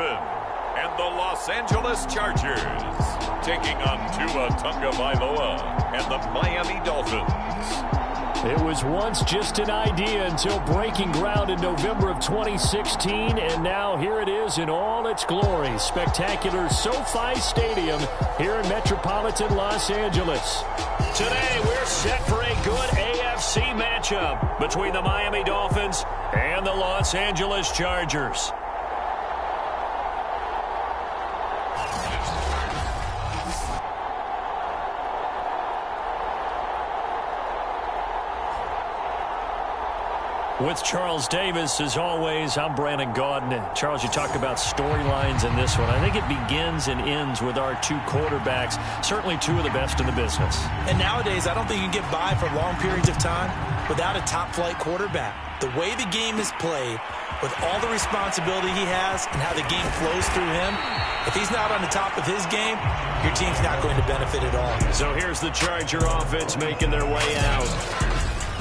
Wilson and the Los Angeles Chargers taking on Tua Tagovailoa and the Miami Dolphins. It was once just an idea until breaking ground in November of 2016, and now here it is in all its glory. Spectacular SoFi Stadium here in metropolitan Los Angeles. Today we're set for a good AFC matchup between the Miami Dolphins and the Los Angeles Chargers. With Charles Davis, as always, I'm Brandon Gaudin. And Charles, you talked about storylines in this one. I think it begins and ends with our two quarterbacks, certainly two of the best in the business. And nowadays, I don't think you can get by for long periods of time without a top-flight quarterback. The way the game is played, with all the responsibility he has and how the game flows through him, if he's not on the top of his game, your team's not going to benefit at all. So here's the Charger offense making their way out.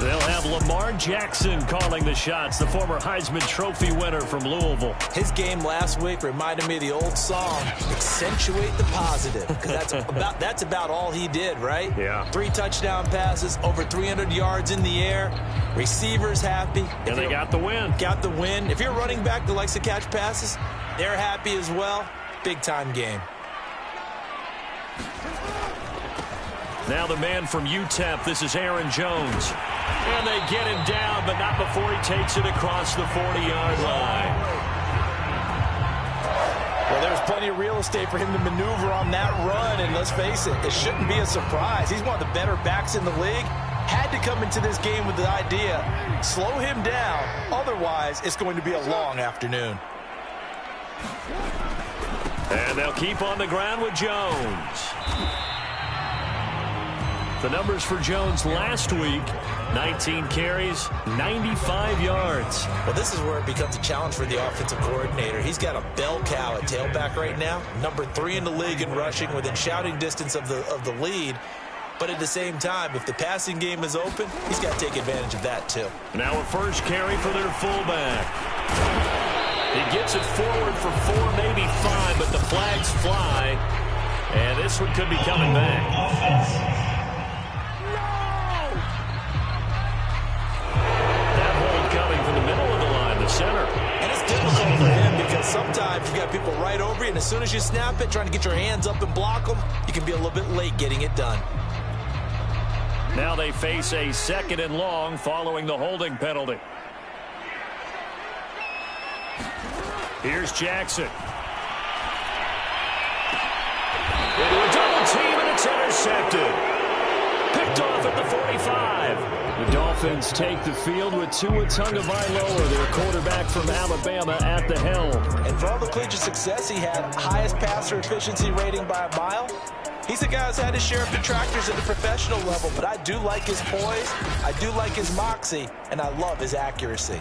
They'll have Lamar Jackson calling the shots, the former Heisman Trophy winner from Louisville. His game last week reminded me of the old song, Accentuate the Positive, because that's about all he did, right? Yeah. 3 touchdown passes, over 300 yards in the air, receivers happy. And they got the win. Got the win. If you're a running back that likes to catch passes, they're happy as well. Big-time game. Now the man from UTEP, this is Aaron Jones. And they get him down, but not before he takes it across the 40-yard line. Well, there's plenty of real estate for him to maneuver on that run, and let's face it, it shouldn't be a surprise. He's one of the better backs in the league. Had to come into this game with the idea, slow him down, otherwise it's going to be a long afternoon. And they'll keep on the ground with Jones. The numbers for Jones last week, 19 carries, 95 yards. Well, this is where it becomes a challenge for the offensive coordinator. He's got a bell cow at tailback right now, number 3 in the league in rushing, within shouting distance of the lead. But at the same time, if the passing game is open, he's got to take advantage of that too. Now a first carry for their fullback. He gets it forward for 4, maybe 5, but the flags fly. And this one could be coming back. Center. And it's difficult for him because sometimes you got people right over you, and as soon as you snap it, trying to get your hands up and block them, you can be a little bit late getting it done. Now they face a 2nd and long following the holding penalty. Here's Jackson. Into a double team, and it's intercepted. Picked off at the 45. The Dolphins take the field with Tua Tagovailoa, their quarterback from Alabama, at the helm. And for all the collegiate success he had, highest passer efficiency rating by a mile, he's a guy who's had his share of detractors at the professional level, but I do like his poise, I do like his moxie, and I love his accuracy.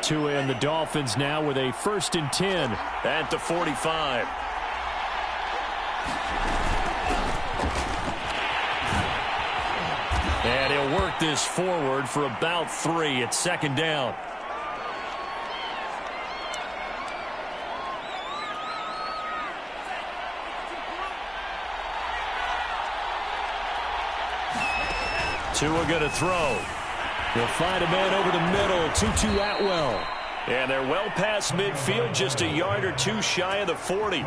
Tua and the Dolphins now with a 1st and 10 at the 45. And he'll work this forward for about 3. It's 2nd down. Tua going to throw. He'll find a man over the middle. Tutu Atwell. And they're well past midfield, just a yard or 2 shy of the 40.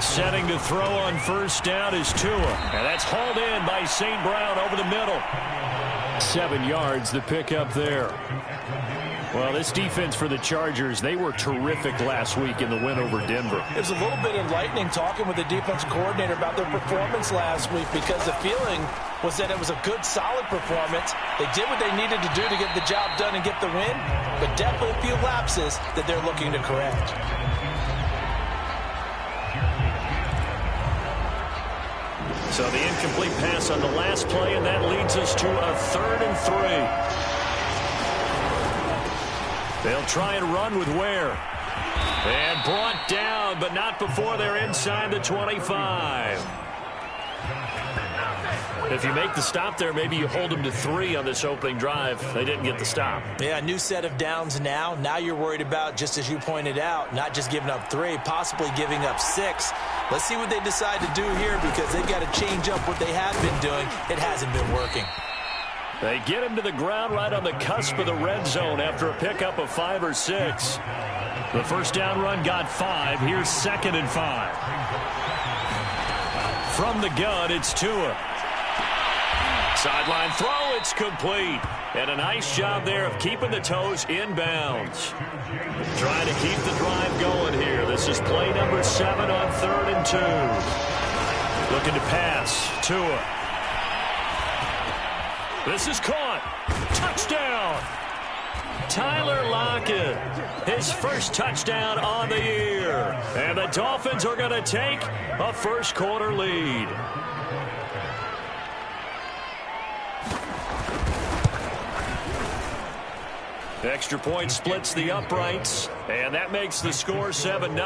Setting to throw on 1st down is Tua. And that's hauled in by St. Brown over the middle. 7 yards, the pickup there. Well, this defense for the Chargers, they were terrific last week in the win over Denver. It was a little bit enlightening talking with the defensive coordinator about their performance last week, because the feeling was that it was a good, solid performance. They did what they needed to do to get the job done and get the win, but definitely a few lapses that they're looking to correct. So the incomplete pass on the last play, and that leads us to a 3rd and 3. They'll try and run with Ware. And brought down, but not before they're inside the 25. If you make the stop there, maybe you hold them to 3 on this opening drive. They didn't get the stop. Yeah, new set of downs now. Now you're worried about, just as you pointed out, not just giving up 3, possibly giving up 6. Let's see what they decide to do here, because they've got to change up what they have been doing. It hasn't been working. They get him to the ground right on the cusp of the red zone after a pickup of 5 or 6. The first down run got 5. Here's 2nd and 5. From the gun, it's Tua. Sideline throw, it's complete. And a nice job there of keeping the toes inbounds. Trying to keep the drive going here. This is play number 7 on 3rd and 2. Looking to pass. Tua. This is caught. Touchdown. Tyler Lockett. His first touchdown on the year. And the Dolphins are going to take a first quarter lead. Extra point splits the uprights, and that makes the score 7-0.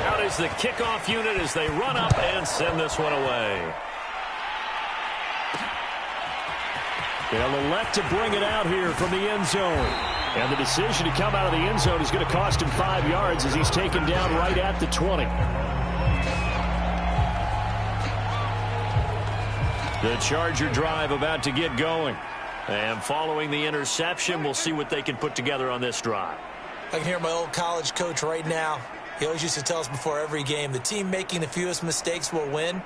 Out is the kickoff unit as they run up and send this one away. They'll elect to bring it out here from the end zone. And the decision to come out of the end zone is going to cost him 5 yards as he's taken down right at the 20. The Charger drive about to get going. And following the interception, we'll see what they can put together on this drive. I can hear my old college coach right now. He always used to tell us before every game, the team making the fewest mistakes will win.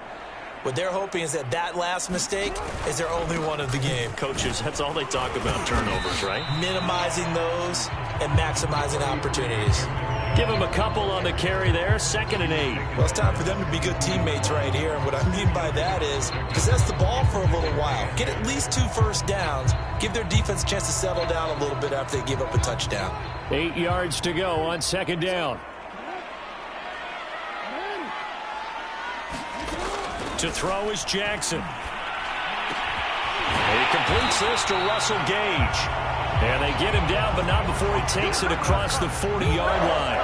What they're hoping is that last mistake is their only one of the game. Coaches, that's all they talk about, turnovers, right? Minimizing those and maximizing opportunities. Give them a couple on the carry there, 2nd and 8. Well, it's time for them to be good teammates right here. And what I mean by that is possess the ball for a little while. Get at least 2 first downs. Give their defense a chance to settle down a little bit after they give up a touchdown. 8 yards to go on 2nd down. To throw is Jackson. He completes this to Russell Gage. And they get him down, but not before he takes it across the 40-yard line.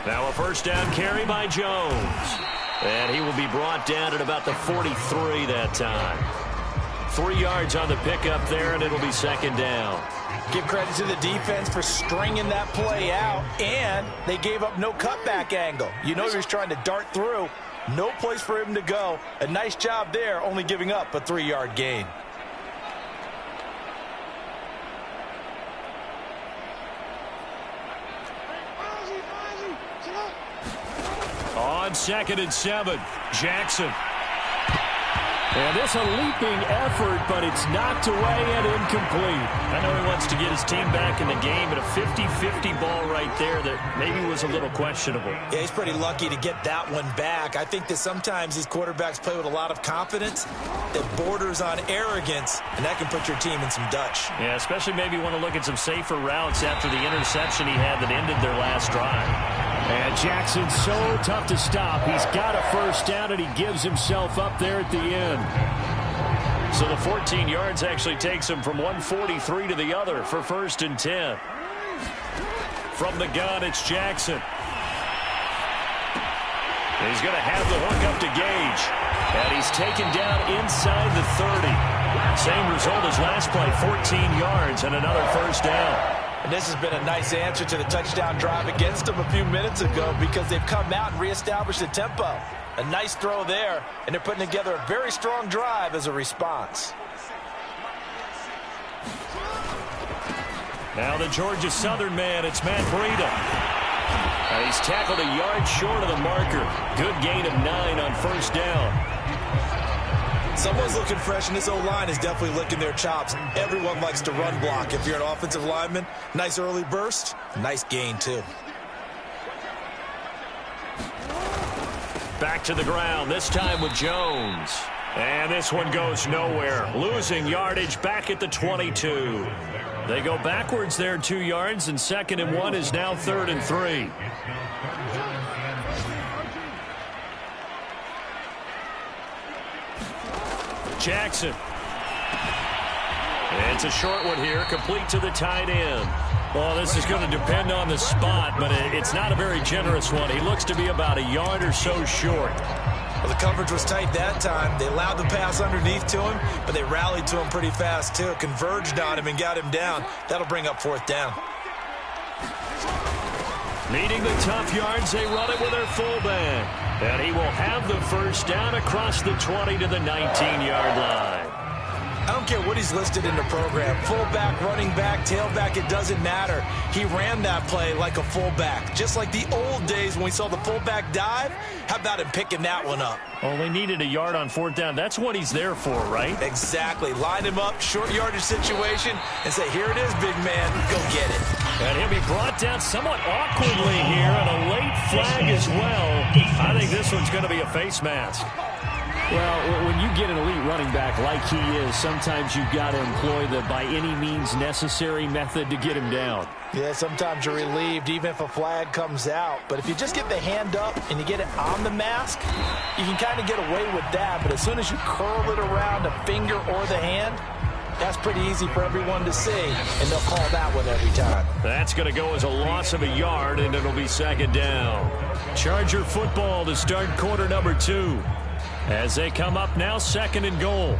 Now a first down carry by Jones. And he will be brought down at about the 43 that time. 3 yards on the pickup there, and it'll be 2nd down. Give credit to the defense for stringing that play out, and they gave up no cutback angle. You know he was trying to dart through. No place for him to go. A nice job there, only giving up a 3-yard gain. On 2nd and 7, Jackson. And this a leaping effort, but it's knocked away and incomplete. I know he wants to get his team back in the game, but a 50-50 ball right there that maybe was a little questionable. Yeah, he's pretty lucky to get that one back. I think that sometimes these quarterbacks play with a lot of confidence that borders on arrogance, and that can put your team in some Dutch. Yeah, especially maybe you want to look at some safer routes after the interception he had that ended their last drive. And Jackson's so tough to stop. He's got a first down, and he gives himself up there at the end. So the 14 yards actually takes him from 143 to the other for 1st and 10. From the gun, it's Jackson. He's going to have the hook up to Gage. And he's taken down inside the 30. Same result as last play, 14 yards and another first down. And this has been a nice answer to the touchdown drive against them a few minutes ago because they've come out and reestablished the tempo. A nice throw there, and they're putting together a very strong drive as a response. Now the Georgia Southern man, it's Matt Breida. He's tackled a yard short of the marker. Good gain of 9 on first down. Someone's looking fresh, and this O-line is definitely licking their chops. Everyone likes to run block. If you're an offensive lineman, nice early burst, nice gain too. Back to the ground, this time with Jones. And this one goes nowhere. Losing yardage back at the 22. They go backwards there 2 yards, and 2nd and 1 is now 3rd and 3. Jackson. It's a short one here, complete to the tight end. Well, this is going to depend on the spot, but it's not a very generous one. He looks to be about a yard or so short. Well, the coverage was tight that time. They allowed the pass underneath to him, but they rallied to him pretty fast, too. Converged on him and got him down. That'll bring up 4th down. Needing the tough yards, they run it with their fullback. And he will have the first down across the 20 to the 19-yard line. I don't care what he's listed in the program. Fullback, running back, tailback, it doesn't matter. He ran that play like a fullback. Just like the old days when we saw the fullback dive. How about him picking that one up? Well, they needed a yard on 4th down. That's what he's there for, right? Exactly. Line him up, short yardage situation, and say, here it is, big man. Go get it. And he'll be brought down somewhat awkwardly here, and a late flag as well. I think this one's going to be a face mask. Well, when you get an elite running back like he is, sometimes you've got to employ the by any means necessary method to get him down. Yeah, sometimes you're relieved even if a flag comes out. But if you just get the hand up and you get it on the mask, you can kind of get away with that. But as soon as you curl it around the finger or the hand, that's pretty easy for everyone to see, and they'll call that one every time. That's going to go as a loss of a yard, and it'll be 2nd down. Charger football to start quarter number 2. As they come up now, 2nd and goal.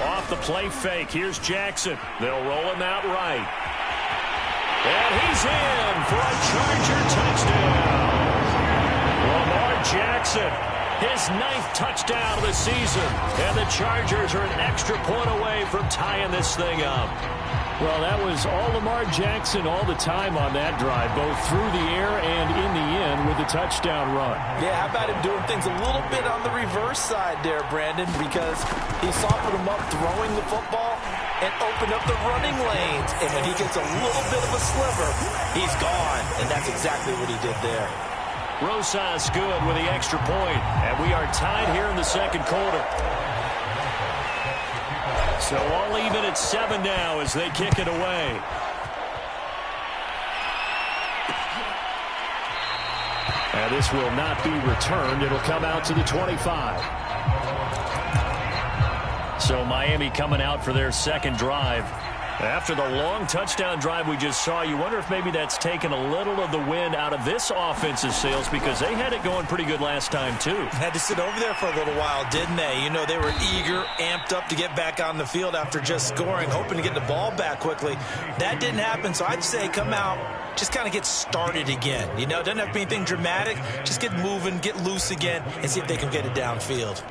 Off the play fake, here's Jackson. They'll roll him out right. And he's in for a Charger touchdown. Lamar Jackson, his 9th touchdown of the season. And the Chargers are an extra point away from tying this thing up. Well, that was all Lamar Jackson all the time on that drive, both through the air and in the end with the touchdown run. Yeah, how about him doing things a little bit on the reverse side there, Brandon, because he softened him up throwing the football and opened up the running lanes. And when he gets a little bit of a sliver, he's gone. And that's exactly what he did there. Rosas good with the extra point, and we are tied here in the 2nd quarter. So all even at 7 now as they kick it away. And this will not be returned. It'll come out to the 25. So Miami coming out for their 2nd drive. After the long touchdown drive we just saw, you wonder if maybe that's taken a little of the wind out of this offensive sails, because they had it going pretty good last time, too. Had to sit over there for a little while, didn't they? You know, they were eager, amped up to get back on the field after just scoring, hoping to get the ball back quickly. That didn't happen, so I'd say come out, just kind of get started again. You know, doesn't have to be anything dramatic. Just get moving, get loose again, and see if they can get it downfield.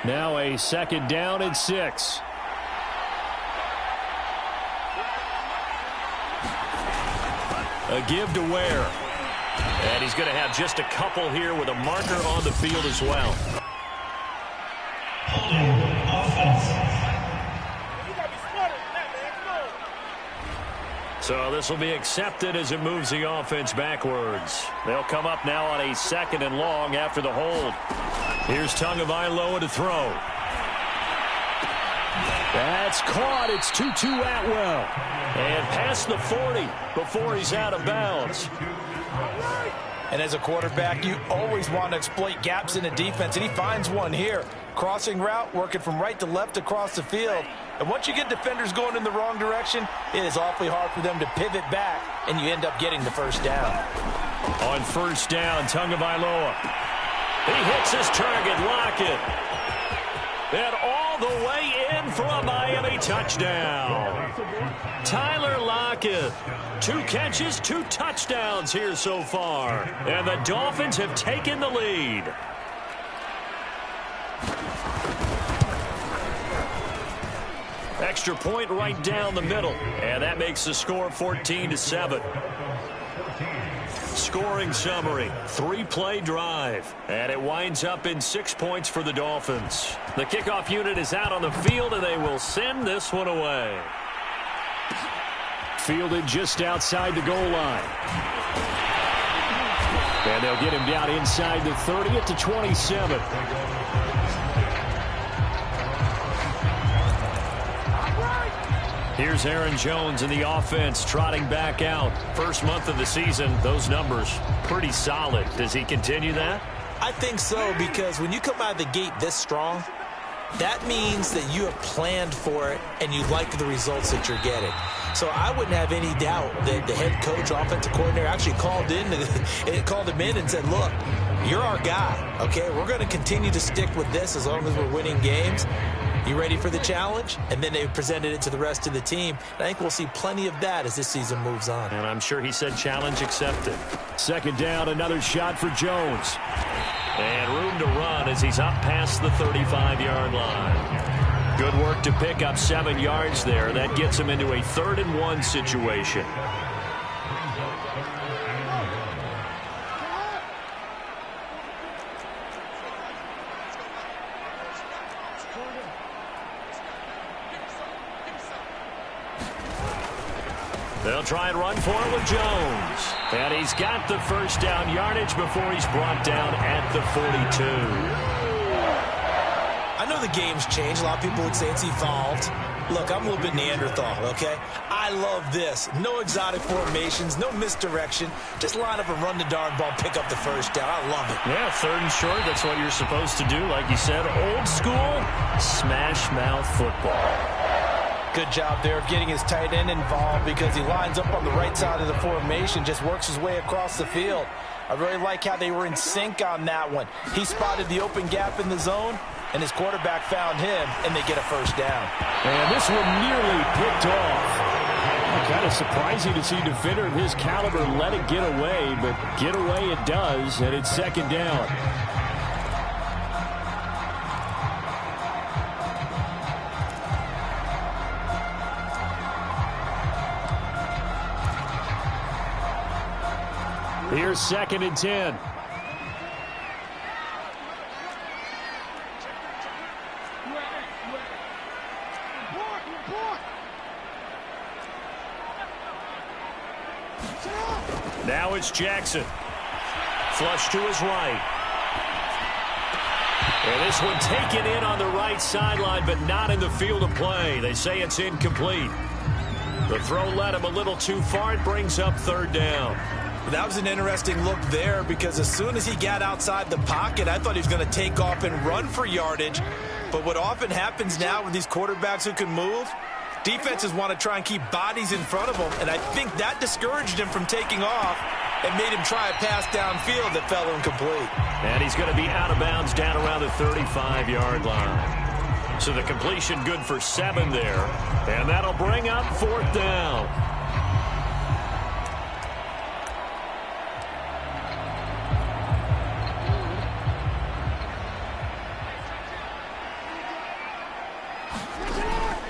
Now a 2nd down and 6. A give to Ware. And he's going to have just a couple here with a marker on the field as well. So this will be accepted as it moves the offense backwards. They'll come up now on a 2nd and long after the hold. Here's Tagovailoa to throw. That's caught. It's Tutu Atwell. And past the 40 before he's out of bounds. And as a quarterback, you always want to exploit gaps in the defense, and he finds one here. Crossing route, working from right to left across the field. And once you get defenders going in the wrong direction, it is awfully hard for them to pivot back, and you end up getting the first down. On first down, Tagovailoa. He hits his target, Lockett. And all the way in for a Miami touchdown. Tyler Lockett. 2 catches, 2 touchdowns here so far. And the Dolphins have taken the lead. Extra point right down the middle. And that makes the score 14-7. Scoring summary, 3-play drive, and it winds up in 6 points for the Dolphins. The kickoff unit is out on the field, and they will send this one away. Fielded just outside the goal line. And they'll get him down inside the 30 at the 27. Here's Aaron Jones and the offense trotting back out. First month of the season, those numbers pretty solid. Does he continue that? I think so, because when you come out of the gate this strong, that means that you have planned for it and you like the results that you're getting. So I wouldn't have any doubt that the head coach, offensive coordinator, actually called him in and said, look, you're our guy, okay? We're going to continue to stick with this as long as we're winning games. You ready for the challenge? And then they presented it to the rest of the team. And I think we'll see plenty of that as this season moves on. And I'm sure he said challenge accepted. Second down, another shot for Jones. And room to run as he's up past the 35-yard line. Good work to pick up 7 yards there. That gets him into a 3rd and 1 situation. They'll try and run for it with Jones. And he's got the first down yardage before he's brought down at the 42. I know the game's changed. A lot of people would say it's evolved. Look, I'm a little bit Neanderthal, okay? I love this. No exotic formations, no misdirection. Just line up and run the darn ball, pick up the first down. I love it. Yeah, 3rd and short, that's what you're supposed to do. Like you said, old school, smash mouth football. Good job there of getting his tight end involved because he lines up on the right side of the formation, just works his way across the field. I really like how they were in sync on that one. He spotted the open gap in the zone, and his quarterback found him, and they get a first down. And this one nearly picked off. Kind of surprising to see a defender of his caliber let it get away, but get away it does, and it's 2nd down. Here's 2nd and 10. Now it's Jackson. Flush to his right. And this one taken in on the right sideline, but not in the field of play. They say it's incomplete. The throw led him a little too far. It brings up 3rd down. That was an interesting look there because as soon as he got outside the pocket, I thought he was going to take off and run for yardage. But what often happens now with these quarterbacks who can move, defenses want to try and keep bodies in front of them, and I think that discouraged him from taking off and made him try a pass downfield that fell incomplete. And he's going to be out of bounds down around the 35-yard line. So the completion good for 7 there, and that'll bring up 4th down.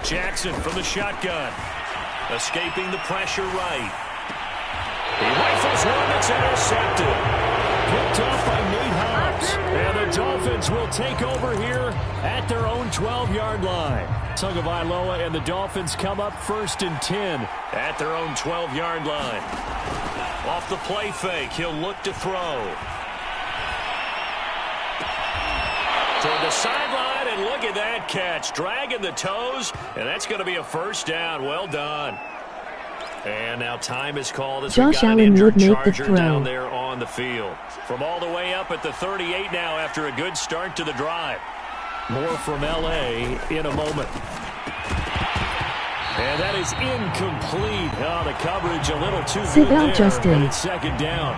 Jackson from the shotgun. Escaping the pressure right. He rifles one that's intercepted. Picked off by Nate Hobbs. And the Dolphins will take over here at their own 12-yard line. Tagovailoa and the Dolphins come up 1st and 10 at their own 12-yard line. Off the play fake, he'll look to throw. Toward the sideline, and look at that catch. Dragging the toes, and that's going to be a first down. Well done. And now time is called as Josh we got an Allen injured would make the Charger throw. down there on the field. From all the way up at the 38 now after a good start to the drive. More from L.A. in a moment. And that is incomplete. Oh, the coverage a little too Sit good down, there, Justin. and it's 2nd down.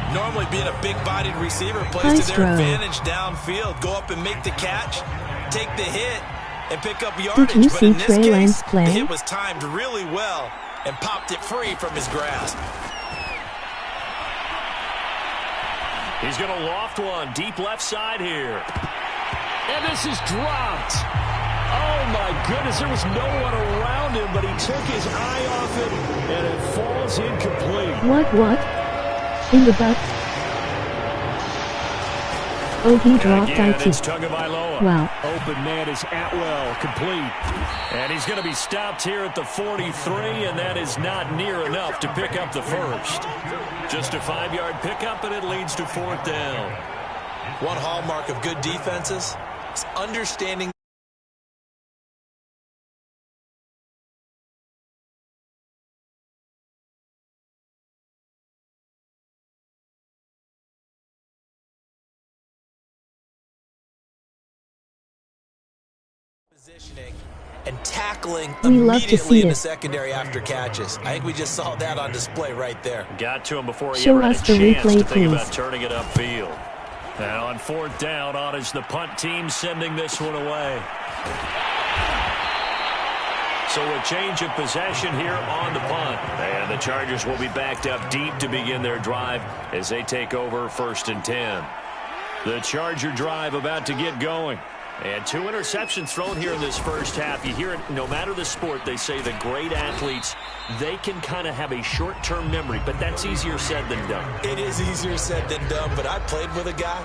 Normally being a big-bodied receiver plays Nice to their throw. advantage downfield. Go up and make the catch, take the hit, and pick up yardage. Did you but see in this Trey Lance case, play? the hit was timed really well and popped it free from his grasp. He's going to loft one deep left side here. And this is dropped. Oh, my goodness. There was no one around him, but he took his eye off it, and it falls incomplete. What? In the butt? Oh, he dropped Again, IT. it's Tagovailoa. Wow. Open man is Atwell, complete. And he's going to be stopped here at the 43, and that is not near enough to pick up the first. Just a 5-yard pickup, and it leads to 4th down. One hallmark of good defenses is understanding Positioning and tackling We love to immediately see in the it. secondary after catches. I think we just saw that on display right there. Got to him before he Show ever had us a the chance replay, to think please. about turning it upfield. And on 4th down, on is the punt team sending this one away. So a change of possession here on the punt. And the Chargers will be backed up deep to begin their drive as they take over 1st and 10. The Charger drive about to get going. And 2 interceptions thrown here in this first half. You hear it, no matter the sport, they say the great athletes, they can kind of have a short-term memory, but that's easier said than done. It is easier said than done, but I played with a guy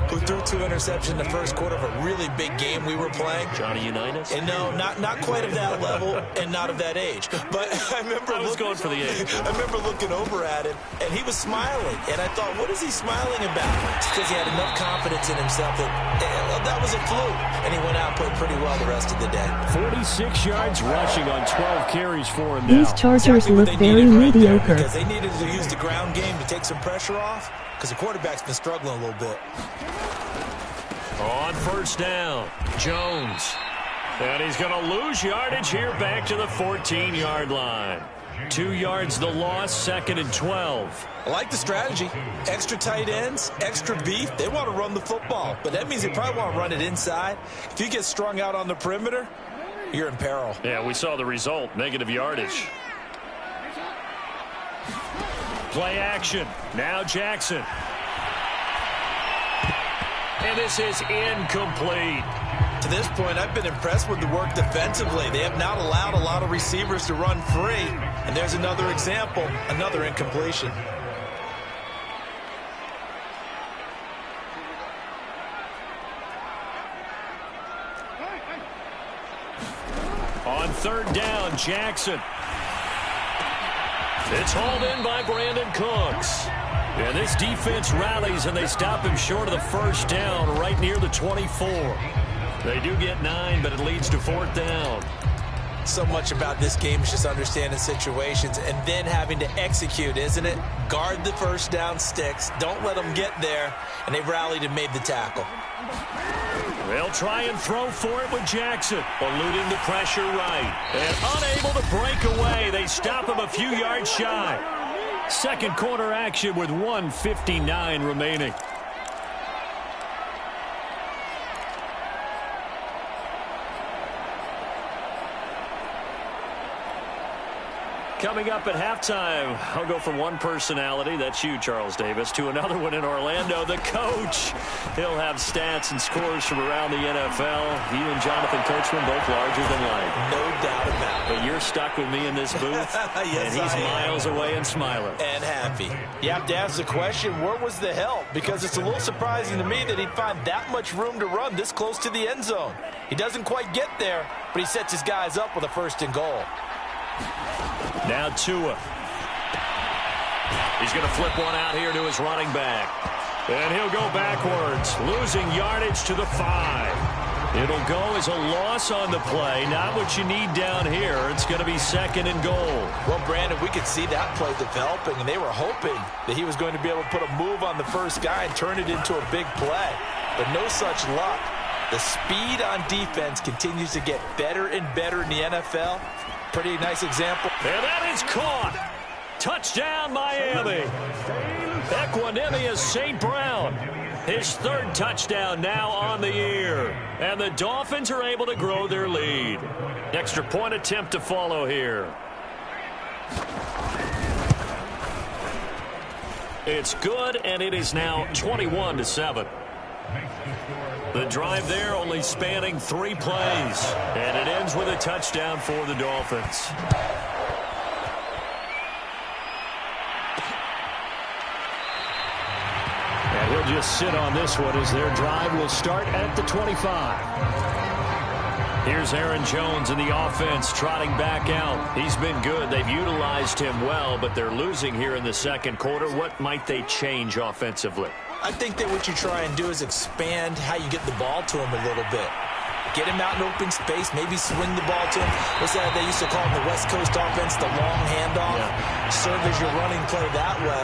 who threw 2 interceptions in the first quarter of a really big game we were playing. Johnny Unitas? And no, not quite of that level and not of that age. But I remember going for the age. I remember looking over at him, and he was smiling. And I thought, what is he smiling about? It's because he had enough confidence in himself that was a fluke. And he went out and played pretty well the rest of the day. 46 yards rushing on 12 carries for him now. These Chargers Exactly what look they very needed right there, mediocre. because they needed to use the ground game to take some pressure off, because the quarterback's been struggling a little bit. On 1st down, Jones. And he's going to lose yardage here back to the 14-yard line. 2 yards the loss, 2nd and 12. I like the strategy. Extra tight ends, extra beef. They want to run the football, but that means they probably want to run it inside. If you get strung out on the perimeter, you're in peril. Yeah, we saw the result, negative yardage. Play action. Now Jackson. And this is incomplete. To this point, I've been impressed with the work defensively. They have not allowed a lot of receivers to run free. And there's another example, another incompletion. On 3rd down, Jackson. It's hauled in by Brandon Cooks. And this defense rallies, and they stop him short of the 1st down, right near the 24. They do get 9, but it leads to 4th down. So much about this game is just understanding situations and then having to execute, isn't it? Guard the 1st down sticks. Don't let them get there. And they rallied and made the tackle. They'll try and throw for it with Jackson, eluding the pressure right. And unable to break away. They stop him a few yards shy. 2nd quarter action with 1:59 remaining. Coming up at halftime, I'll go from one personality, that's you, Charles Davis, to another one in Orlando, the coach. He'll have stats and scores from around the NFL. You and Jonathan Coachman, both larger than life. No doubt about it. But you're stuck with me in this booth, Yes, and he's I am. miles away and smiling. And happy. You have to ask the question, where was the help? Because it's a little surprising to me that he'd find that much room to run this close to the end zone. He doesn't quite get there, but he sets his guys up with a 1st and goal. Now Tua. He's going to flip one out here to his running back. And he'll go backwards, losing yardage to the 5. It'll go as a loss on the play. Not what you need down here. It's going to be 2nd and goal. Well, Brandon, we could see that play developing, and they were hoping that he was going to be able to put a move on the first guy and turn it into a big play. But no such luck. The speed on defense continues to get better and better in the NFL. Pretty nice example. And that is caught. Touchdown, Miami. Equanimous St. Brown. His 3rd touchdown now on the year. And the Dolphins are able to grow their lead. Extra point attempt to follow here. It's good, and it is now 21-7. The drive there only spanning 3 plays. And it ends with a touchdown for the Dolphins. And he'll just sit on this one as their drive will start at the 25. Here's Aaron Jones and the offense trotting back out. He's been good. They've utilized him well, but they're losing here in the 2nd quarter. What might they change offensively? I think that what you try and do is expand how you get the ball to him a little bit. Get him out in open space, maybe swing the ball to him. What's that they used to call in the West Coast offense, the long handoff? Yeah. Serve as your running play that way,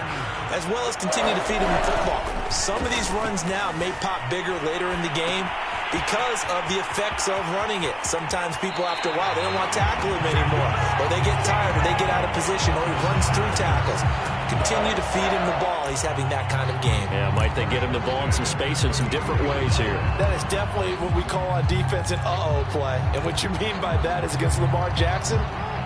as well as continue to feed him the football. Some of these runs now may pop bigger later in the game, because of the effects of running it. Sometimes people, after a while, they don't want to tackle him anymore, or they get tired, or they get out of position, or he runs through tackles. Continue to feed him the ball. He's having that kind of game. Yeah, might they get him the ball in some space in some different ways here. That is definitely what we call on defense an uh-oh play. And what you mean by that is against Lamar Jackson,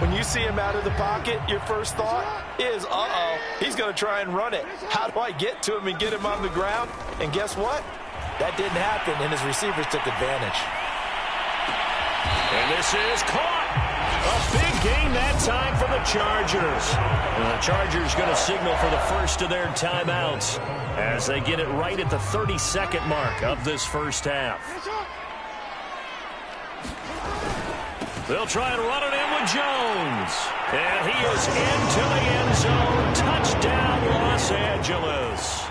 when you see him out of the pocket, your first thought is, uh-oh, he's going to try and run it. How do I get to him and get him on the ground? And guess what? That didn't happen, and his receivers took advantage. And this is caught. A big gain that time for the Chargers. And the Chargers going to signal for the first of their timeouts as they get it right at the 32nd mark of this first half. They'll try and run it in with Jones. And he is into the end zone. Touchdown, Los Angeles.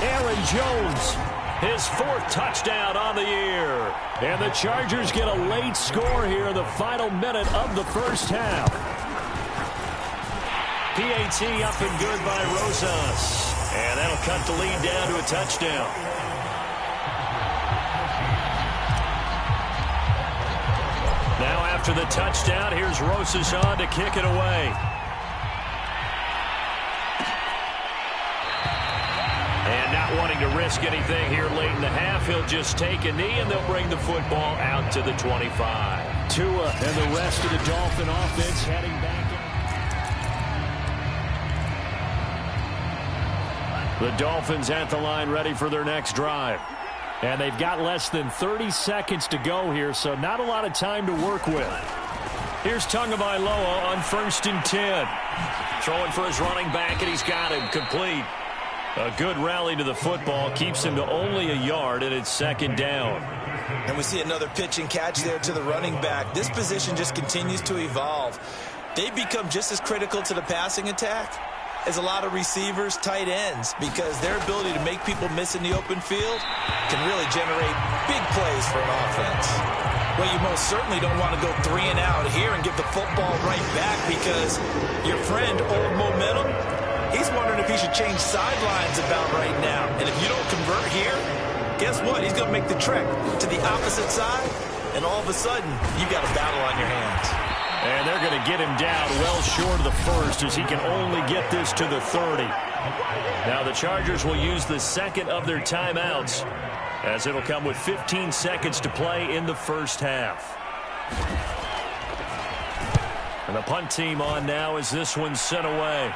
Aaron Jones, his 4th touchdown on the year. And the Chargers get a late score here in the final minute of the first half. PAT up and good by Rosas. And that'll cut the lead down to a touchdown. Now after the touchdown, here's Rosas on to kick it away. And not wanting to risk anything here late in the half, he'll just take a knee, and they'll bring the football out to the 25. Tua and the rest of the Dolphin offense heading back. The Dolphins at the line ready for their next drive. And they've got less than 30 seconds to go here, so not a lot of time to work with. Here's Tagovailoa on 1st and 10. Throwing for his running back, and he's got him complete. A good rally to the football keeps him to only a yard, and it's 2nd down. And we see another pitch and catch there to the running back. This position just continues to evolve. They become just as critical to the passing attack as a lot of receivers, tight ends, because their ability to make people miss in the open field can really generate big plays for an offense. Well, you most certainly don't want to go 3 and out here and give the football right back, because your friend, Old Momentum, he's wondering if he should change sidelines about right now. And if you don't convert here, guess what? He's going to make the trek to the opposite side, and all of a sudden, you've got a battle on your hands. And they're going to get him down well short of the first, as he can only get this to the 30. Now the Chargers will use the 2nd of their timeouts, as it'll come with 15 seconds to play in the first half. And the punt team on now as this one's sent away.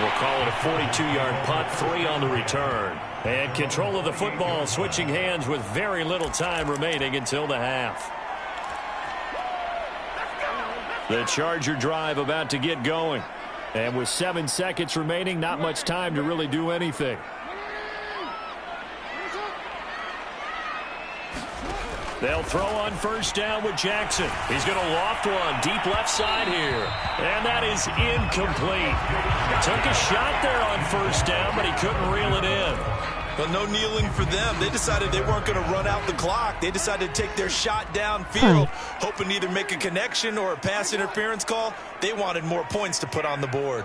We'll call it a 42-yard punt, 3 on the return. And control of the football, switching hands with very little time remaining until the half. The Charger drive about to get going. And with 7 seconds remaining, not much time to really do anything. They'll throw on 1st down with Jackson. He's going to loft one deep left side here. And that is incomplete. Took a shot there on 1st down, but he couldn't reel it in. But no kneeling for them. They decided they weren't going to run out the clock. They decided to take their shot downfield, hoping to either make a connection or a pass interference call. They wanted more points to put on the board.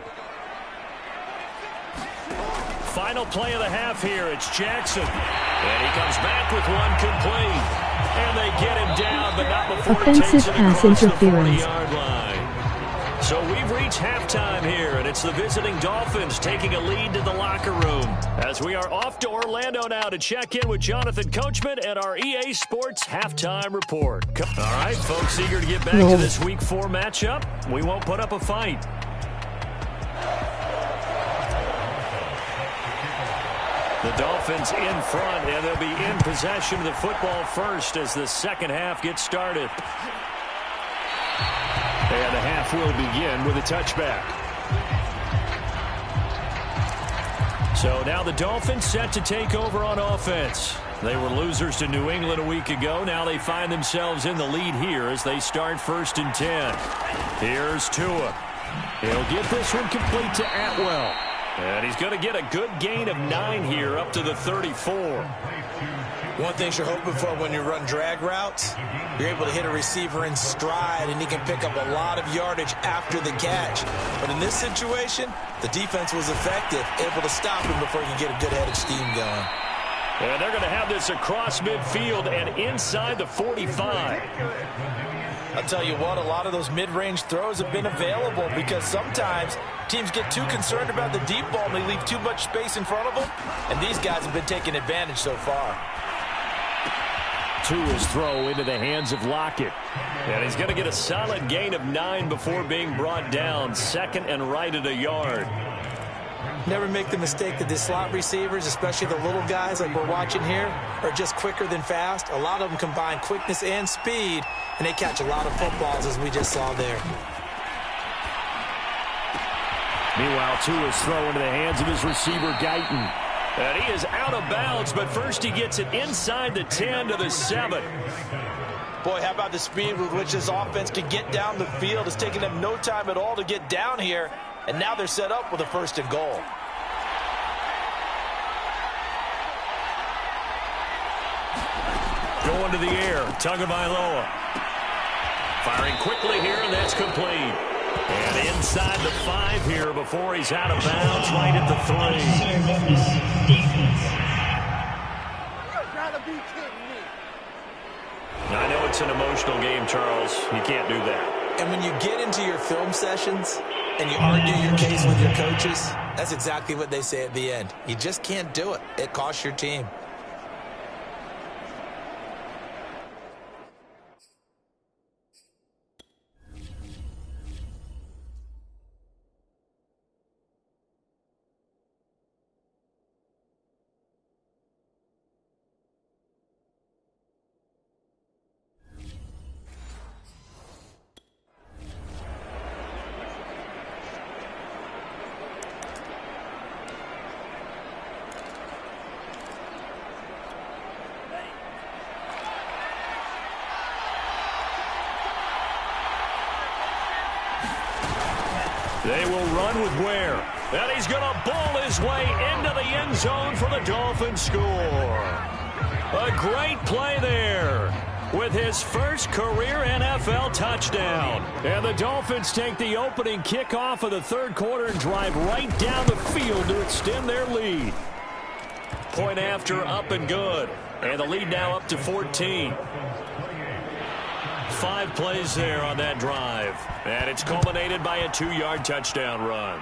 Final play of the half here. It's Jackson. And he comes back with one complete. And they get him down, but not before offensive he takes it pass across interference. the 40-yard line. So we've reached halftime here, and it's the visiting Dolphins taking a lead to the locker room. As we are off to Orlando now to check in with Jonathan Coachman and our EA Sports halftime report. All right, folks, eager to get back to this Week 4 matchup. We won't put up a fight. The Dolphins in front, and they'll be in possession of the football first as the second half gets started. And the half will begin with a touchback. So now the Dolphins set to take over on offense. They were losers to New England a week ago. Now they find themselves in the lead here as they start 1st and 10. Here's Tua. He'll get this one complete to Atwell. And he's going to get a good gain of 9 here up to the 34. One thing you're hoping for when you run drag routes, you're able to hit a receiver in stride, and he can pick up a lot of yardage after the catch. But in this situation, the defense was effective, able to stop him before he could get a good head of steam going. And they're going to have this across midfield and inside the 45. I'll tell you what, a lot of those mid-range throws have been available because sometimes teams get too concerned about the deep ball and they leave too much space in front of them, and these guys have been taking advantage so far. Tua's throw into the hands of Lockett. And he's going to get a solid gain of 9 before being brought down. Second and right at a yard. Never make the mistake that the slot receivers, especially the little guys like we're watching here, are just quicker than fast. A lot of them combine quickness and speed, and they catch a lot of footballs, as we just saw there. Meanwhile, Tua's throw into the hands of his receiver, Guyton. And he is out of bounds, but first he gets it inside the 10 to the 7. Boy, how about the speed with which this offense can get down the field? It's taking them no time at all to get down here, and now they're set up with a 1st and goal. Going to the air, Tagovailoa. Firing quickly here, and that's complete. And inside the 5 here before he's out of bounds, right at the 3. I know it's an emotional game, Charles. You can't do that. And when you get into your film sessions and you argue your case with your coaches, that's exactly what they say at the end. You just can't do it. It costs your team. They will run with Ware. And he's going to ball his way into the end zone for the Dolphins score. A great play there with his first career NFL touchdown. And the Dolphins take the opening kickoff of the 3rd quarter and drive right down the field to extend their lead. Point after, up and good. And the lead now up to 14. 5 plays there on that drive. And it's culminated by a 2-yard touchdown run.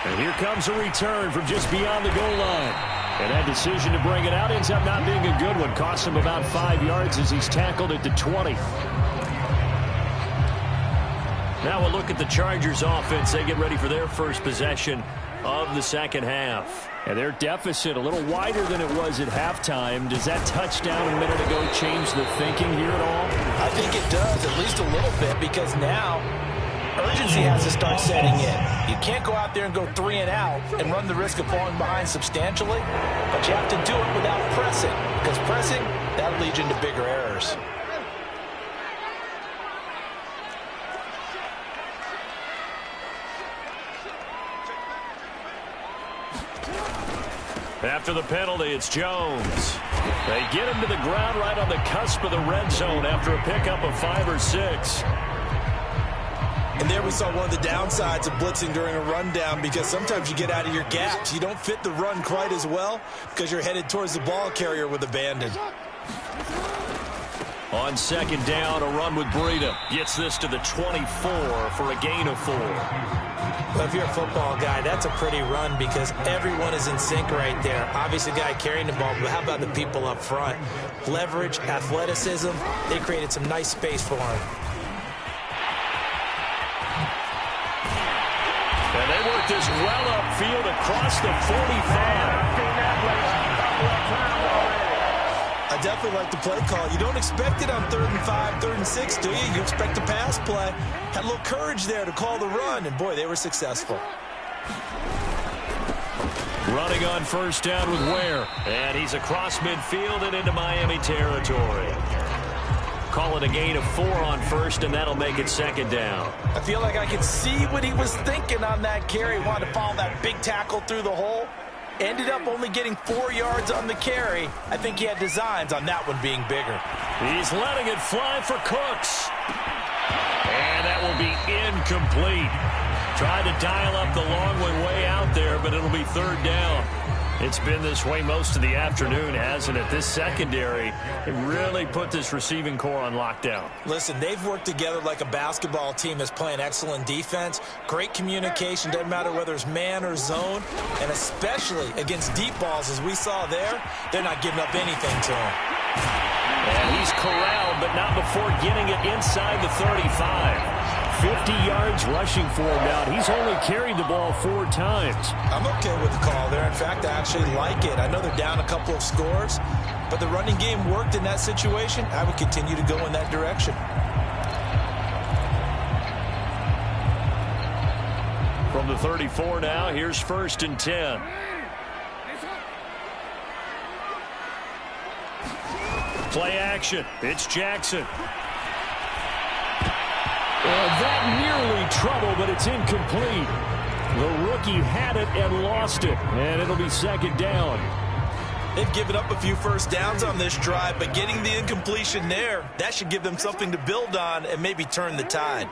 And here comes a return from just beyond the goal line. And that decision to bring it out ends up not being a good one. Cost him about 5 yards as he's tackled at the 20. Now we'll look at the Chargers offense. They get ready for their first possession of the second half. And their deficit a little wider than it was at halftime. Does that touchdown a minute ago change the thinking here at all? I think it does, at least a little bit, because now urgency has to start setting in. You can't go out there and go 3 and out and run the risk of falling behind substantially, but you have to do it without pressing, because pressing, that'll lead you into bigger errors. After the penalty, it's Jones. They get him to the ground right on the cusp of the red zone after a pickup of 5 or 6. And there we saw one of the downsides of blitzing during a rundown, because sometimes you get out of your gaps. You don't fit the run quite as well because you're headed towards the ball carrier with abandon. On 2nd down, a run with Breida. Gets this to the 24 for a gain of 4. Well, if you're a football guy, that's a pretty run because everyone is in sync right there. Obviously, the guy carrying the ball, but how about the people up front? Leverage, athleticism, they created some nice space for him. And they work this well upfield across the 45. I definitely like the play call. You don't expect it on 3rd and 5, 3rd and 6, do you? You expect a pass play. Had a little courage there to call the run, and boy, they were successful. Running on 1st down with Ware. And he's across midfield and into Miami territory. Call it a gain of 4 on 1st, and that'll make it 2nd down. I feel like I could see what he was thinking on that carry. He wanted to follow that big tackle through the hole. Ended up only getting 4 yards on the carry. I think he had designs on that one being bigger. He's letting it fly for Cooks. And that will be incomplete. Tried to dial up the long one way out there, but it'll be third down. It's been this way most of the afternoon, hasn't it? This secondary, it really put this receiving core on lockdown. Listen, they've worked together like a basketball team that's playing excellent defense. Great communication, doesn't matter whether it's man or zone. And especially against deep balls, as we saw there, they're not giving up anything to him. And he's corralled, but not before getting it inside the 35. 50 yards rushing for him now. He's only carried the ball 4 times. I'm okay with the call there. In fact, I actually like it. I know they're down a couple of scores, but the running game worked in that situation. I would continue to go in that direction. From the 34 now, here's 1st and 10. Play action. It's Jackson. That nearly trouble, but it's incomplete. The rookie had it and lost it, and it'll be 2nd down. They've given up a few first downs on this drive, but getting the incompletion there, that should give them something to build on and maybe turn the tide.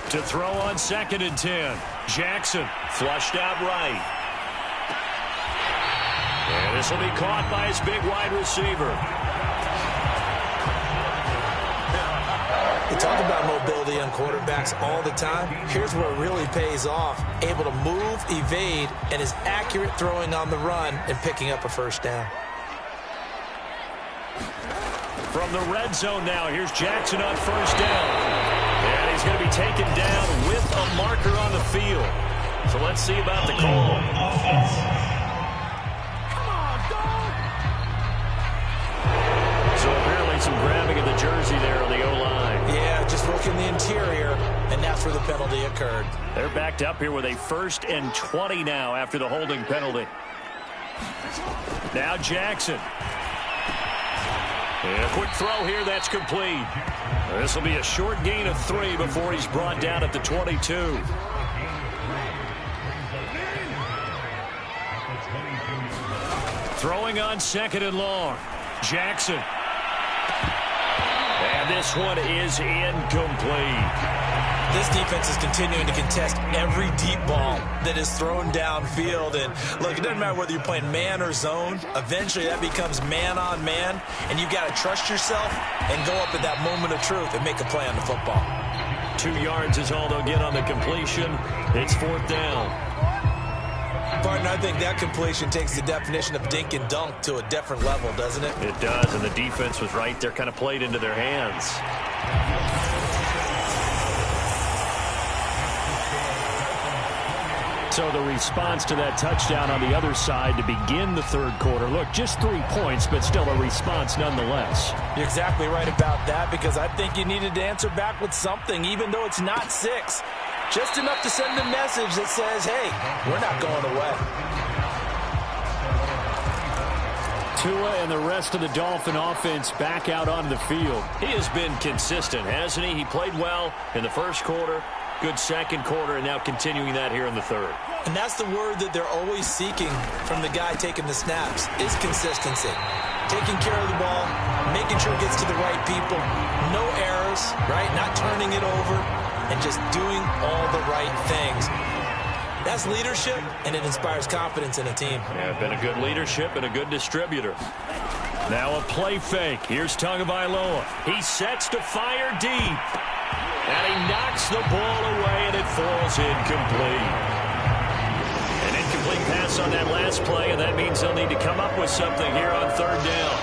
To throw on 2nd and 10. Jackson flushed out right. And this will be caught by his big wide receiver. We talk about mobility on quarterbacks all the time. Here's where it really pays off. Able to move, evade, and is accurate throwing on the run and picking up a first down. From the red zone now, here's Jackson on 1st down. And he's going to be taken down with a marker on the field. So let's see about the call. So apparently some grabbing of the jersey there on the O-line. Yeah, just look in the interior, and that's where the penalty occurred. They're backed up here with a 1st and 20 now after the holding penalty. Now Jackson. And a quick throw here, that's complete. This will be a short gain of 3 before he's brought down at the 22. Throwing on 2nd and long. Jackson. And this one is incomplete. This defense is continuing to contest every deep ball that is thrown downfield. And look, it doesn't matter whether you're playing man or zone. Eventually that becomes man on man. And you've got to trust yourself and go up at that moment of truth and make a play on the football. 2 yards is all they'll get on the completion. It's 4th down. Partner, I think that completion takes the definition of dink and dunk to a different level, doesn't it? It does, and the defense was right there, kind of played into their hands. So the response to that touchdown on the other side to begin the 3rd quarter. Look, just 3 points, but still a response nonetheless. You're exactly right about that, because I think you needed to answer back with something, even though it's not 6. Just enough to send a message that says, hey, we're not going away. Tua and the rest of the Dolphin offense back out onto the field. He has been consistent, hasn't he? He played well in the 1st quarter, good 2nd quarter, and now continuing that here in the 3rd. And that's the word that they're always seeking from the guy taking the snaps, is consistency. Taking care of the ball, making sure it gets to the right people, no errors, right? Not turning it over, and just doing all the right things. That's leadership, and it inspires confidence in a team. Yeah, been a good leadership and a good distributor. Now a play fake. Here's Tagovailoa. He sets to fire deep. And he knocks the ball away, and it falls incomplete. An incomplete pass on that last play, and that means they'll need to come up with something here on 3rd down.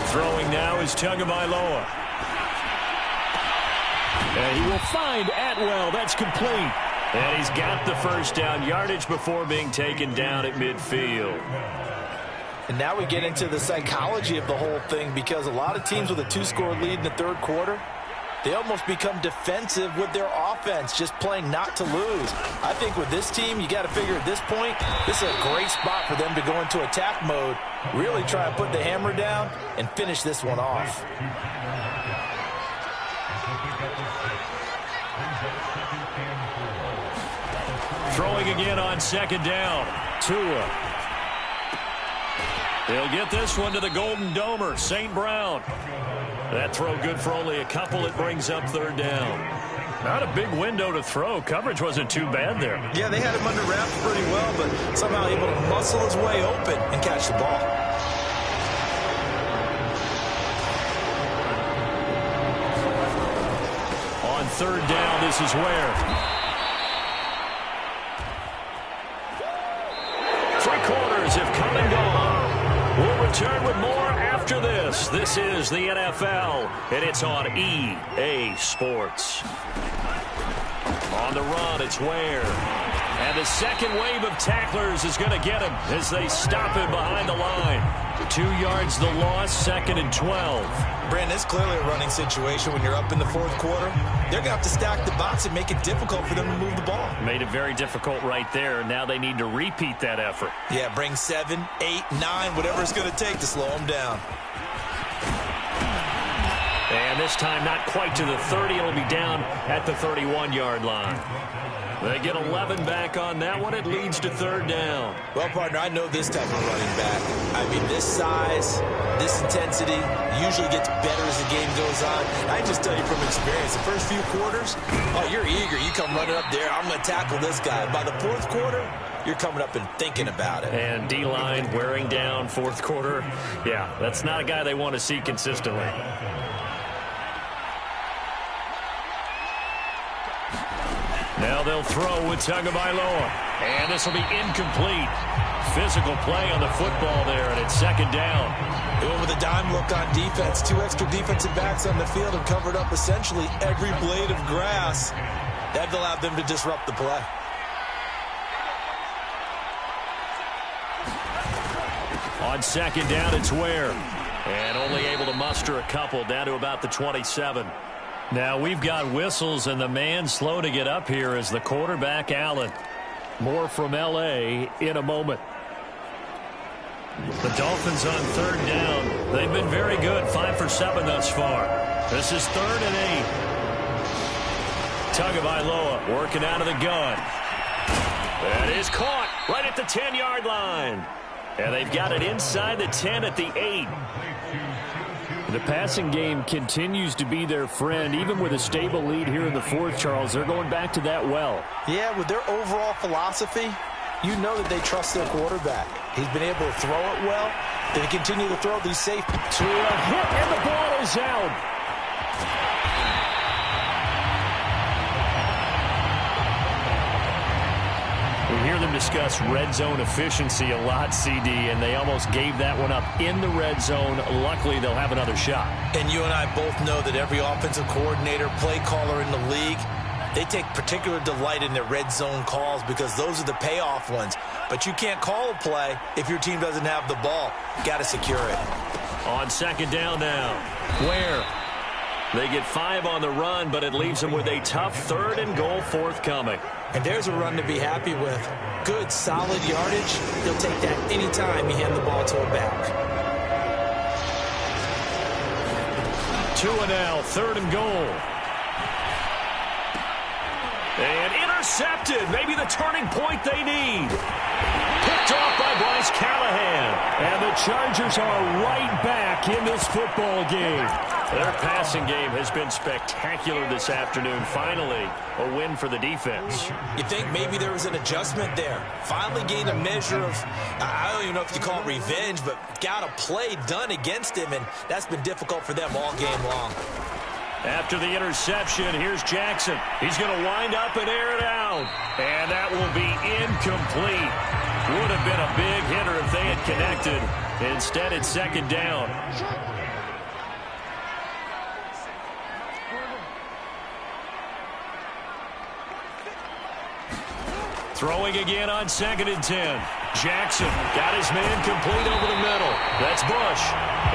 Throwing now is Tagovailoa. And he will find Atwell. That's complete. And he's got the 1st down yardage before being taken down at midfield. And now we get into the psychology of the whole thing, because a lot of teams with a 2-score lead in the 3rd quarter, they almost become defensive with their offense, just playing not to lose. I think with this team, you got to figure at this point, this is a great spot for them to go into attack mode, really try and put the hammer down and finish this one off. Throwing again on second down. Tua. He'll get this one to the Golden Domer, St. Brown. That throw good for only a couple. It brings up third down. Not a big window to throw. Coverage wasn't too bad there. Yeah, they had him under wraps pretty well, but somehow able to muscle his way open and catch the ball. On third down, this is where. Three quarters have come and gone. We'll return with more after this. This is the NFL, and it's on EA Sports. On the run, it's Ware. And the second wave of tacklers is going to get him as they stop him behind the line. 2 yards the loss, 2nd and 12. Brandon, it's clearly a running situation when you're up in the fourth quarter. They're going to have to stack the box and make it difficult for them to move the ball. Made it very difficult right there. Now they need to repeat that effort. Yeah, bring 7, 8, 9, whatever it's going to take to slow them down. And this time not quite to the 30. It'll be down at the 31-yard line. They get 11 back on that one. It leads to third down. Well, partner, I know this type of running back. I mean, this size, this intensity usually gets better as the game goes on. I just tell you from experience, the first few quarters, oh, you're eager. You come running up there. I'm going to tackle this guy. By the fourth quarter, you're coming up and thinking about it. And D-line wearing down fourth quarter. Yeah, that's not a guy they want to see consistently. Now they'll throw with Tagovailoa. And this will be incomplete. Physical play on the football there, and it's second down. They went with a dime look on defense. 2 extra defensive backs on the field and covered up essentially every blade of grass. That allowed them to disrupt the play. On second down, it's Ware. And only able to muster a couple down to about the 27. Now we've got whistles, and the man slow to get up here is the quarterback, Allen. More from L.A. in a moment. The Dolphins on third down. They've been very good, 5 for 7 thus far. This is 3rd and 8. Tagovailoa working out of the gun. That is caught right at the 10-yard line. And they've got it inside the 10 at the 8. The passing game continues to be their friend. Even with a stable lead here in the fourth, Charles, they're going back to that well. Yeah, with their overall philosophy, you know that they trust their quarterback. He's been able to throw it well. They continue to throw these safe. To a hit, and the ball is out. We hear them discuss red zone efficiency a lot, CD, and they almost gave that one up in the red zone. Luckily, they'll have another shot. And you and I both know that every offensive coordinator, play caller in the league, they take particular delight in their red zone calls because those are the payoff ones. But you can't call a play if your team doesn't have the ball. Got to secure it. On second down now, Ware. They get 5 on the run, but it leaves them with a tough 3rd and goal forthcoming. And there's a run to be happy with. Good, solid yardage. He'll take that anytime you hand the ball to a back. Tua now, 3rd and goal. And intercepted. Maybe the turning point they need. Picked off by Bryce Callahan. And the Chargers are right back in this football game. Their passing game has been spectacular this afternoon. Finally, a win for the defense. You think maybe there was an adjustment there. Finally gained a measure of, I don't even know if you call it revenge, but got a play done against him, and that's been difficult for them all game long. After the interception, here's Jackson. He's going to wind up and air it out. And that will be incomplete. Would have been a big hitter if they had connected. Instead, it's second down. Throwing again on 2nd and 10. Jackson got his man complete over the middle. That's Bush.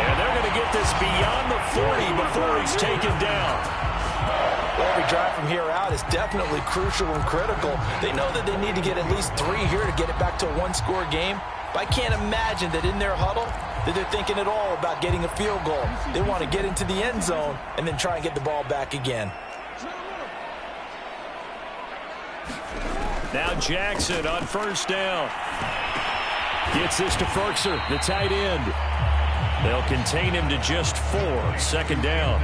And they're going to get this beyond the 40 before he's taken down. Well, every drive from here out is definitely crucial and critical. They know that they need to get at least 3 here to get it back to a one-score game. But I can't imagine that in their huddle that they're thinking at all about getting a field goal. They want to get into the end zone and then try and get the ball back again. Now Jackson on first down. Gets this to Ferkser, the tight end. They'll contain him to just 4. 2nd down.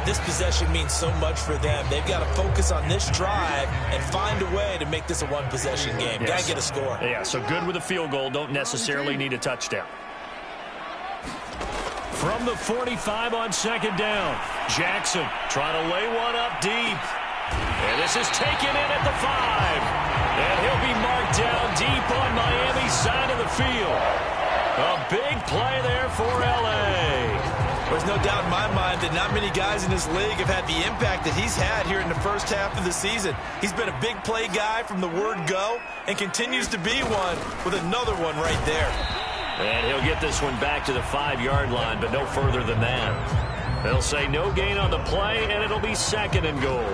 This possession means so much for them. They've got to focus on this drive and find a way to make this a one-possession game. Yes. Got to get a score. Yeah, so good with a field goal. Don't necessarily need a touchdown. From the 45 on 2nd down. Jackson trying to lay one up deep. And this is taken in at the 5. And he'll be marked down deep on Miami's side of the field. A big play there for L.A. There's no doubt in my mind that not many guys in this league have had the impact that he's had here in the first half of the season. He's been a big play guy from the word go and continues to be one with another one right there. And he'll get this one back to the 5-yard line, but no further than that. They'll say no gain on the play, and it'll be 2nd and goal.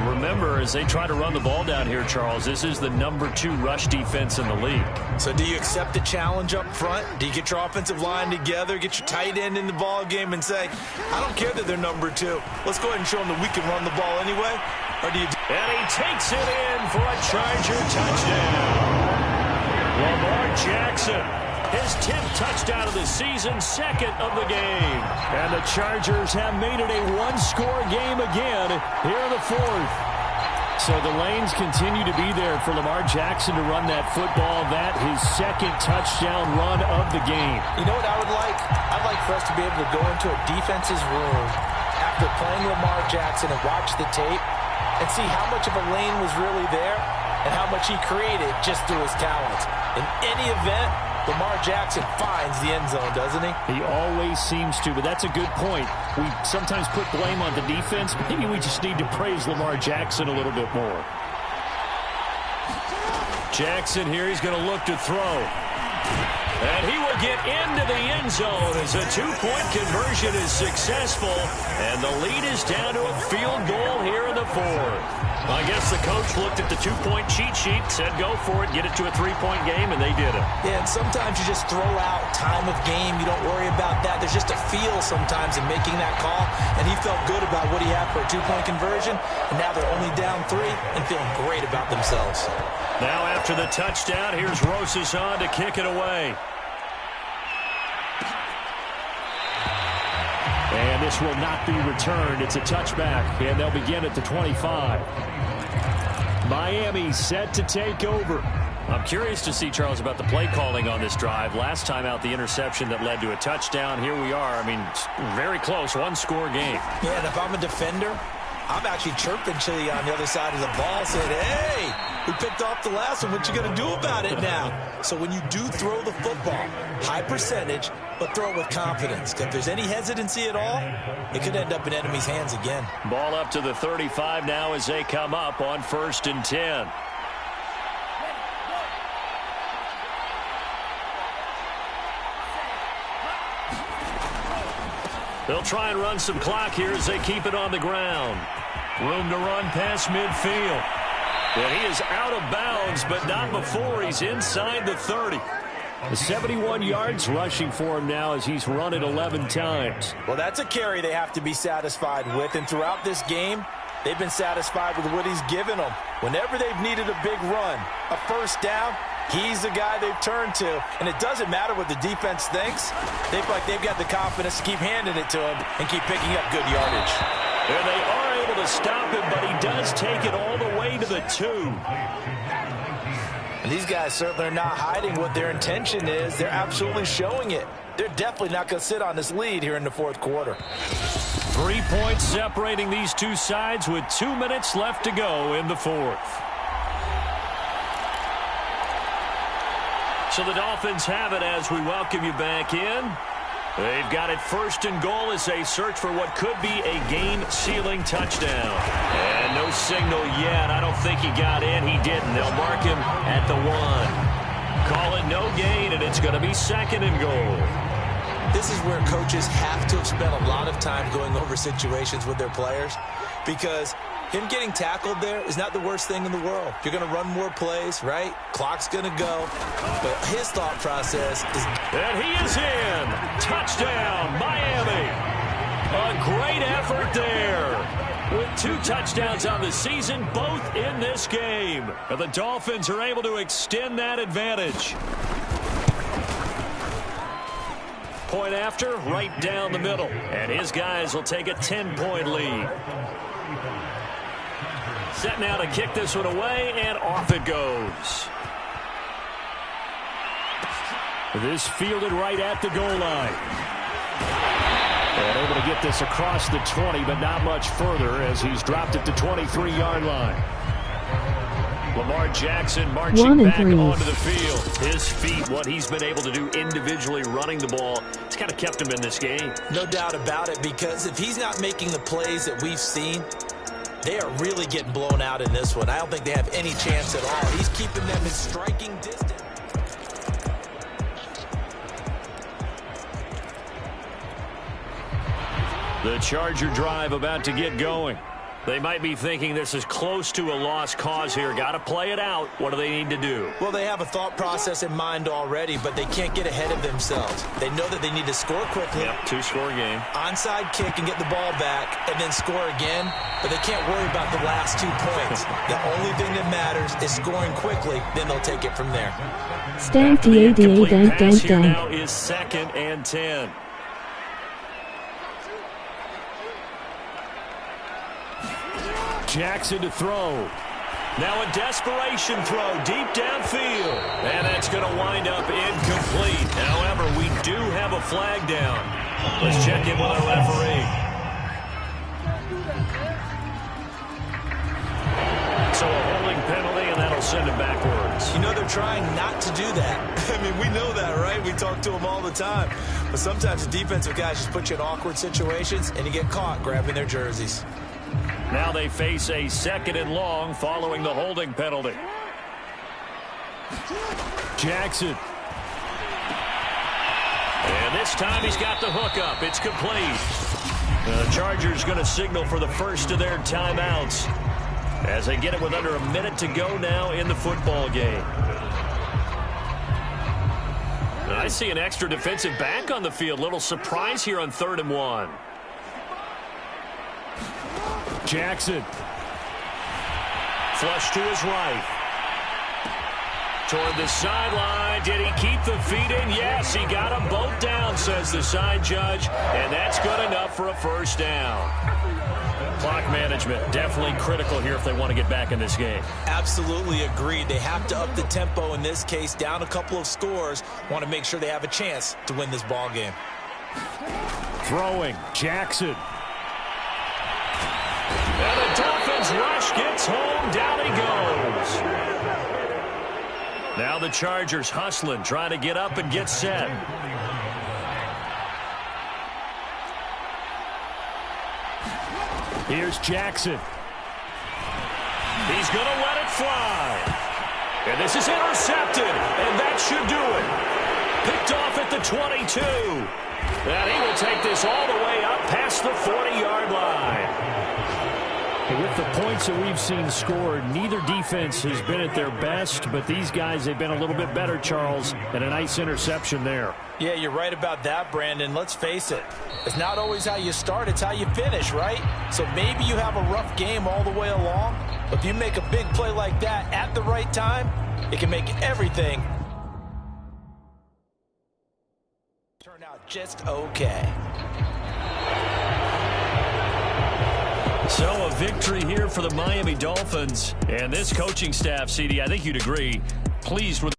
Remember, as they try to run the ball down here, Charles, this is the number 2 rush defense in the league. So do you accept the challenge up front? Do you get your offensive line together, get your tight end in the ball game and say, I don't care that they're number 2. Let's go ahead and show them that we can run the ball anyway? Or do you... And he takes it in for a Charger touchdown. Lamar Jackson, his 10th touchdown of the season, 2nd of the game. And the Chargers have made it a one-score game again here in the 4th. So the lanes continue to be there for Lamar Jackson to run that football. That his 2nd touchdown run of the game. You know what I would like? I'd like for us to be able to go into a defense's room after playing Lamar Jackson and watch the tape and see how much of a lane was really there and how much he created just through his talents. In any event, Lamar Jackson finds the end zone, doesn't he? He always seems to, but that's a good point. We sometimes put blame on the defense. Maybe we just need to praise Lamar Jackson a little bit more. Jackson here, he's going to look to throw. And he will get into the end zone as a 2-point conversion is successful. And the lead is down to a field goal here in the 4th. I guess the coach looked at the 2-point cheat sheet, said go for it, get it to a 3-point game, and they did it. Yeah, and sometimes you just throw out time of game. You don't worry about that. There's just a feel sometimes in making that call, and he felt good about what he had for a 2-point conversion, and now they're only down 3 and feeling great about themselves. Now after the touchdown, here's Rosas on to kick it away. And this will not be returned. It's a touchback, and they'll begin at the 25. Miami set to take over. I'm curious to see, Charles, about the play calling on this drive. Last time out, the interception that led to a touchdown. Here we are. I mean, very close, one-score game. Yeah, and if I'm a defender, I'm actually chirping Chili on the other side of the ball, saying, hey, we picked off the last one. What you going to do about it now? So when you do throw the football, high percentage, but throw it with confidence. If there's any hesitancy at all, it could end up in enemy's hands again. Ball up to the 35 now as they come up on 1st and 10. They'll try and run some clock here as they keep it on the ground. Room to run past midfield. And he is out of bounds, but not before he's inside the 30. 71 yards rushing for him now as he's run it 11 times. Well, that's a carry they have to be satisfied with. And throughout this game, they've been satisfied with what he's given them. Whenever they've needed a big run, a first down, he's the guy they've turned to. And it doesn't matter what the defense thinks. They feel like they've got the confidence to keep handing it to him and keep picking up good yardage. And they are able to stop him, but he does take it all the way to the 2. And these guys certainly are not hiding what their intention is. They're absolutely showing it. They're definitely not going to sit on this lead here in the 4th quarter. 3 points separating these two sides with 2 minutes left to go in the 4th. So the Dolphins have it as we welcome you back in. They've got it 1st and goal as they search for what could be a game-sealing touchdown. And no signal yet. I don't think he got in. He didn't. They'll mark him at the 1. Call it no gain, and it's going to be 2nd and goal. This is where coaches have to have spent a lot of time going over situations with their players, because him getting tackled there is not the worst thing in the world. You're going to run more plays, right? Clock's going to go. But his thought process is... And he is in. Touchdown, Miami. A great effort there. with 2 touchdowns on the season, both in this game. And the Dolphins are able to extend that advantage. Point after, right down the middle. And his guys will take a 10-point lead. Set now to kick this one away, and off it goes. This fielded right at the goal line. And able to get this across the 20, but not much further as he's dropped it to 23-yard line. Lamar Jackson marching back onto the field. His feet, what he's been able to do individually running the ball, it's kind of kept him in this game. No doubt about it, because if he's not making the plays that we've seen, they are really getting blown out in this one. I don't think they have any chance at all. He's keeping them in striking distance. The Charger drive about to get going. They might be thinking this is close to a lost cause here. Got to play it out. What do they need to do? Well, they have a thought process in mind already, but they can't get ahead of themselves. They know that they need to score quickly. Yep, 2-score game. Onside kick and get the ball back and then score again, but they can't worry about the last 2 points. The only thing that matters is scoring quickly, then they'll take it from there. Stank DADA dank dank dank. Now is 2nd and 10. Jackson to throw. Now a desperation throw deep downfield. And that's going to wind up incomplete. However, we do have a flag down. Let's check in with our referee. So a holding penalty, and that'll send it backwards. You know they're trying not to do that. I mean, we know that, right? We talk to them all the time. But sometimes the defensive guys just put you in awkward situations, and you get caught grabbing their jerseys. Now they face a 2nd and long following the holding penalty. Jackson. And this time he's got the hook up. It's complete. The Chargers going to signal for the first of their timeouts as they get it with under a minute to go now in the football game. And I see an extra defensive back on the field. Little surprise here on 3rd and 1. Jackson. Flush to his right. Toward the sideline. Did he keep the feet in? Yes, he got them both down, says the side judge. And that's good enough for a first down. Clock management definitely critical here if they want to get back in this game. Absolutely agreed. They have to up the tempo in this case. Down a couple of scores. Want to make sure they have a chance to win this ball game. Throwing. Jackson. And the Dolphins rush gets home. Down he goes. Now the Chargers hustling, trying to get up and get set. Here's Jackson. He's going to let it fly. And this is intercepted. And that should do it. Picked off at the 22. And he will take this all the way up past the 40-yard line. With the points that we've seen scored, neither defense has been at their best, but these guys have been a little bit better, Charles, and a nice interception there. Yeah, you're right about that, Brandon. Let's face it. It's not always how you start, it's how you finish, right? So maybe you have a rough game all the way along, but if you make a big play like that at the right time, it can make everything turn out just okay. So a victory here for the Miami Dolphins. And this coaching staff, CD, I think you'd agree, pleased with